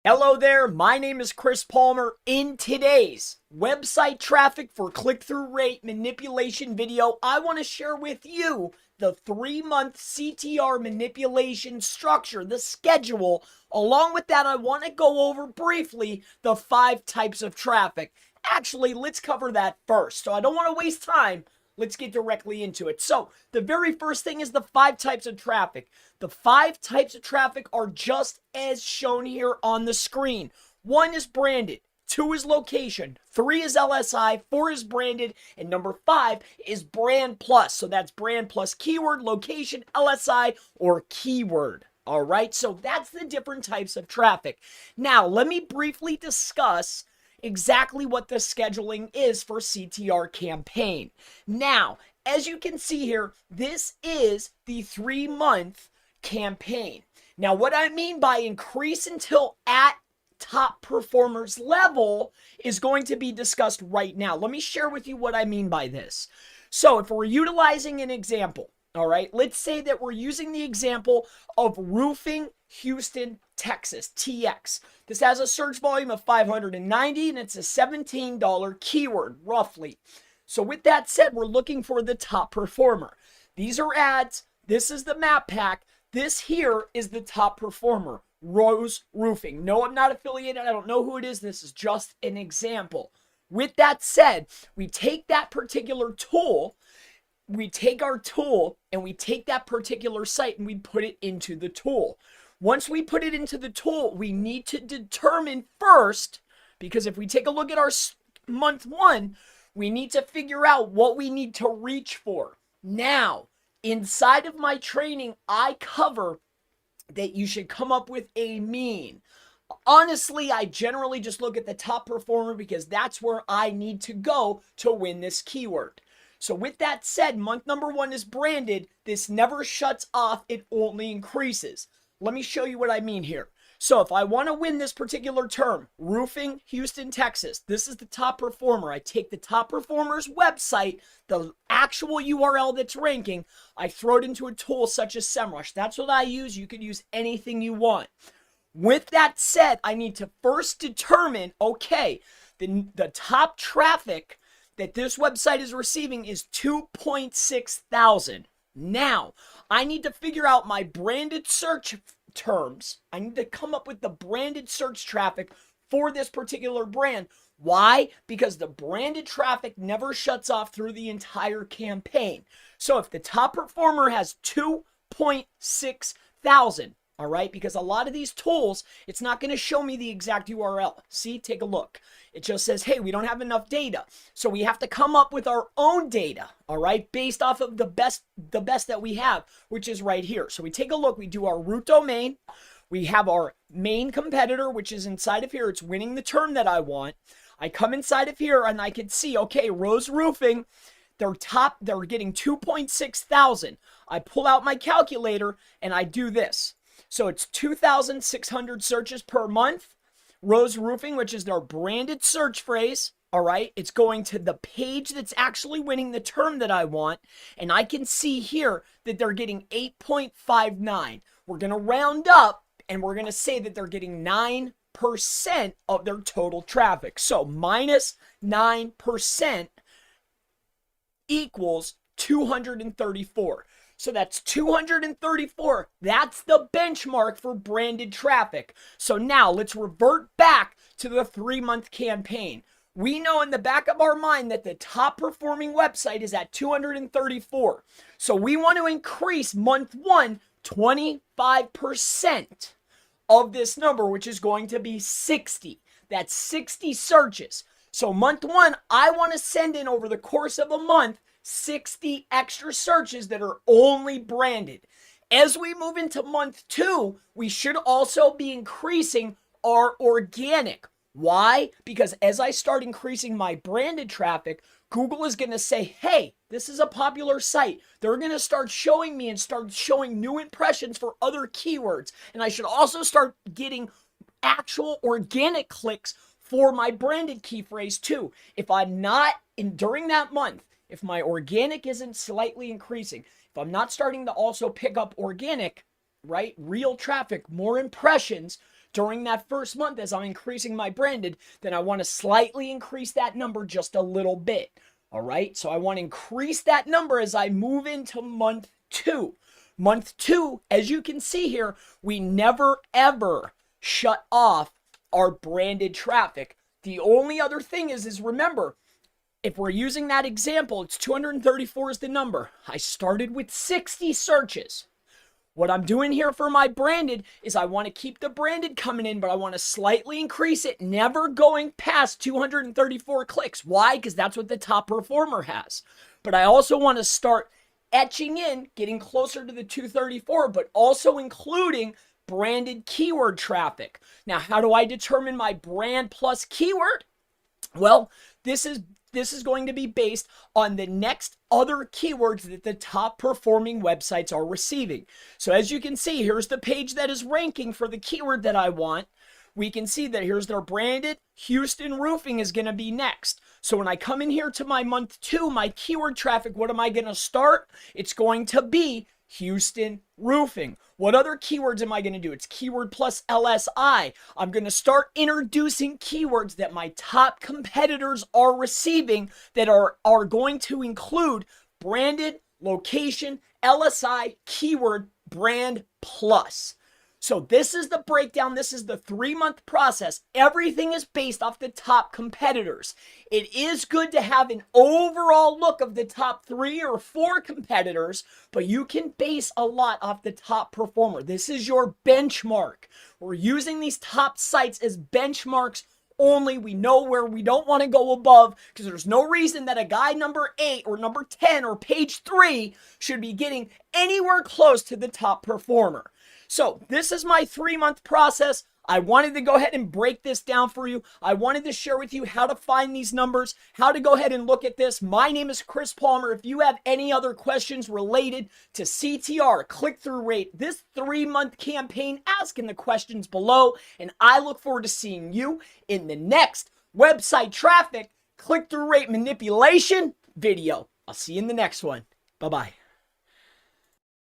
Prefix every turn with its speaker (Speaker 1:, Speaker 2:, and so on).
Speaker 1: Hello there, my name is Chris Palmer. In today's website traffic for click-through rate manipulation video, I want to share with you the 3-month CTR manipulation structure, the schedule. Along with that, I want to go over briefly the 5 types of traffic. Actually, let's cover that first. So I don't want to waste time. Let's get directly into it. So the very first thing is the 5 types of traffic. The 5 types of traffic are just as shown here on the screen. 1 is branded, 2 is location, 3 is LSI, 4 is branded, and number 5 is brand plus. So that's brand plus keyword, location, LSI, or keyword. All right, so that's the different types of traffic. Now, let me briefly discuss exactly what the scheduling is for CTR campaign. Now, as you can see here, this is the 3-month campaign. Now, what I mean by increase until at top performers level is going to be discussed right now. Let me share with you what I mean by this. So if we're utilizing an example, all right, let's say that we're using the example of roofing Houston, Texas, TX. This has a search volume of 590 and it's a $17 keyword, roughly. So with that said, we're looking for the top performer. These are ads. This is the map pack. This here is the top performer, Rose Roofing. No, I'm not affiliated. I don't know who it is. This is just an example. With that said, we take that particular tool, we take our tool and we take that particular site and we put it into the tool. Once we put it into the tool, we need to determine first, because if we take a look at our month 1, we need to figure out what we need to reach for. Now, inside of my training, I cover that you should come up with a mean. Honestly, I generally just look at the top performer because that's where I need to go to win this keyword. So with that said, month number 1 is branded. This never shuts off. It only increases. Let me show you what I mean here. So if I want to win this particular term, roofing Houston, Texas, this is the top performer. I take the top performer's website, the actual URL that's ranking, I throw it into a tool such as SEMrush. That's what I use. You can use anything you want. With that said, I need to first determine, okay, the top traffic that this website is receiving is 2.6 thousand. Now, I need to figure out my branded search terms. I need to come up with the branded search traffic for this particular brand. Why? Because the branded traffic never shuts off through the entire campaign. So if the top performer has 2.6 thousand, all right, because a lot of these tools, it's not going to show me the exact URL. See, take a look. It just says, hey, we don't have enough data. So we have to come up with our own data, all right, based off of the best that we have, which is right here. So we take a look, we do our root domain. We have our main competitor, which is inside of here. It's winning the term that I want. I come inside of here and I can see, okay, Rose Roofing, they're getting 2.6 thousand. I pull out my calculator and I do this. So it's 2,600 searches per month. Rose Roofing, which is their branded search phrase, all right, it's going to the page that's actually winning the term that I want, and I can see here that they're getting 8.59. We're going to round up, and we're going to say that they're getting 9% of their total traffic. So minus 9% equals 234. So that's 234. That's the benchmark for branded traffic. So now let's revert back to the 3-month campaign. We know in the back of our mind that the top performing website is at 234. So we want to increase month 1 25% of this number, which is going to be 60. That's 60 searches. So month 1, I want to send in over the course of a month 60 extra searches that are only branded. As we move into month 2, we should also be increasing our organic. Why? Because as I start increasing my branded traffic, Google is going to say, hey, this is a popular site. They're going to start showing me and start showing new impressions for other keywords. And I should also start getting actual organic clicks for my branded key phrase too. If I'm not during that month, if my organic isn't slightly increasing, if I'm not starting to also pick up organic, right, real traffic, more impressions during that first month as I'm increasing my branded, then I want to slightly increase that number just a little bit. All right, so I want to increase that number as I move into month 2. Month 2, as you can see here, we never ever shut off our branded traffic. The only other thing is remember, if we're using that example, it's 234 is the number. I started with 60 searches. What I'm doing here for my branded is I want to keep the branded coming in, but I want to slightly increase it, never going past 234 clicks. Why? Because that's what the top performer has. But I also want to start etching in, getting closer to the 234, but also including branded keyword traffic. Now, how do I determine my brand plus keyword? Well, this is going to be based on the next other keywords that the top performing websites are receiving. So as you can see, here's the page that is ranking for the keyword that I want. We can see that here's their branded. Houston roofing is going to be next. So when I come in here to my month 2, my keyword traffic, what am I going to start? It's going to be Houston roofing. What other keywords am I going to do? It's keyword plus LSI. I'm going to start introducing keywords that my top competitors are receiving that are going to include branded, location, LSI, keyword, brand plus. So this is the breakdown. This is the 3-month process. Everything is based off the top competitors. It is good to have an overall look of the top 3 or 4 competitors, but you can base a lot off the top performer. This is your benchmark. We're using these top sites as benchmarks only. We know where we don't want to go above, because there's no reason that a guy number 8 or number 10 or page 3 should be getting anywhere close to the top performer. So this is my 3-month process. I wanted to go ahead and break this down for you. I wanted to share with you how to find these numbers, how to go ahead and look at this. My name is Chris Palmer. If you have any other questions related to CTR, click-through rate, this 3-month campaign, ask in the questions below. And I look forward to seeing you in the next website traffic, click-through rate manipulation video. I'll see you in the next one. Bye-bye.